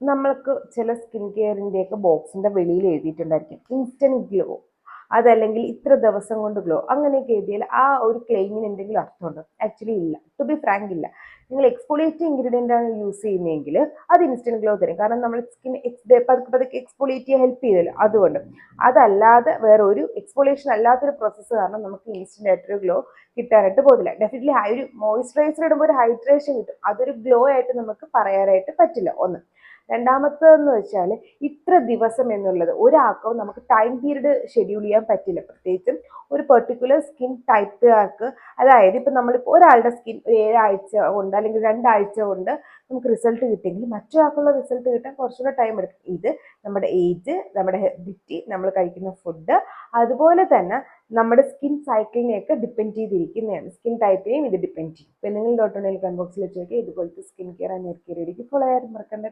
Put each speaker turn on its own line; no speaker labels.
നമ്മൾക്ക് ചില സ്കിൻ കെയറിൻ്റെയൊക്കെ ബോക്സിൻ്റെ വെളിയിൽ എഴുതിയിട്ടുണ്ടായിരിക്കും ഇൻസ്റ്റൻറ്റ് ഗ്ലോ, അതല്ലെങ്കിൽ ഇത്ര ദിവസം കൊണ്ട് ഗ്ലോ, അങ്ങനെയൊക്കെ എഴുതിയാൽ ആ ഒരു ക്ലെയിമിന് എന്തെങ്കിലും അർത്ഥമുണ്ടോ? ആക്ച്വലി ഇല്ല. ടു ബി ഫ്രാങ്ക് ഇല്ല. നിങ്ങൾ എക്സ്ഫോളിയേറ്റിംഗ് ഇൻഗ്രീഡിയൻ്റ് ആണ് യൂസ് ചെയ്യുന്നതെങ്കിൽ അത് ഇൻസ്റ്റൻറ്റ് ഗ്ലോ തരും. കാരണം നമ്മൾ സ്കിൻ പതുക്കെ പതുക്കെ എക്സ്ഫോളിയേറ്റ് ചെയ്യാൻ ഹെൽപ്പ് ചെയ്തല്ലോ, അതുകൊണ്ട്. അതല്ലാതെ വേറെ ഒരു എക്സ്ഫോളിയേഷൻ അല്ലാത്തൊരു പ്രോസസ്സ് കാരണം നമുക്ക് ഇൻസ്റ്റൻ്റ് ആയിട്ടൊരു ഗ്ലോ കിട്ടാനായിട്ട് പോകുന്നില്ല. ഡെഫിനറ്റ്ലി ഒരു മോയ്സ്ചറൈസർ ഇടുമ്പോൾ ഒരു ഹൈഡ്രേഷൻ കിട്ടും, അതൊരു ഗ്ലോ ആയിട്ട് നമുക്ക് പറയാനായിട്ട് പറ്റില്ല. ഒന്ന്. രണ്ടാമത്തേതെന്ന് വെച്ചാൽ ഇത്ര ദിവസം എന്നുള്ളത് ഒരാൾക്കോ നമുക്ക് ടൈം പീരീഡ് ഷെഡ്യൂൾ ചെയ്യാൻ പറ്റില്ല. പ്രത്യേകിച്ചും ഒരു പെർട്ടിക്കുലർ സ്കിൻ ടൈപ്പുകാർക്ക്. അതായത് ഇപ്പം നമ്മളിപ്പോൾ ഒരാളുടെ സ്കിൻ 7 ആഴ്ച കൊണ്ട് അല്ലെങ്കിൽ 2 ആഴ്ച കൊണ്ട് നമുക്ക് റിസൾട്ട് കിട്ടിയെങ്കിൽ മറ്റൊരാൾക്കുള്ള റിസൾട്ട് കിട്ടാൻ കുറച്ചുകൂടെ ടൈം എടുക്കും. ഇത് നമ്മുടെ ഏജ്, നമ്മുടെ ഹെബിലിറ്റി, നമ്മൾ കഴിക്കുന്ന ഫുഡ്, അതുപോലെ തന്നെ നമ്മുടെ സ്കിൻ സൈക്കിളിനെയൊക്കെ ഡിപ്പെൻഡ് ചെയ്തിരിക്കുന്നതാണ്. സ്കിൻ ടൈപ്പിനെയും ഇത് ഡിപ്പെൻഡ് ചെയ്യും. ഇപ്പം നിങ്ങൾ ഡോട്ട് കമന്റ് ബോക്സിൽ വെച്ച് നോക്കിയാൽ ഇതുപോലത്തെ skin care and hair care follow ചെയ്യാൻ മറക്കണ്ട.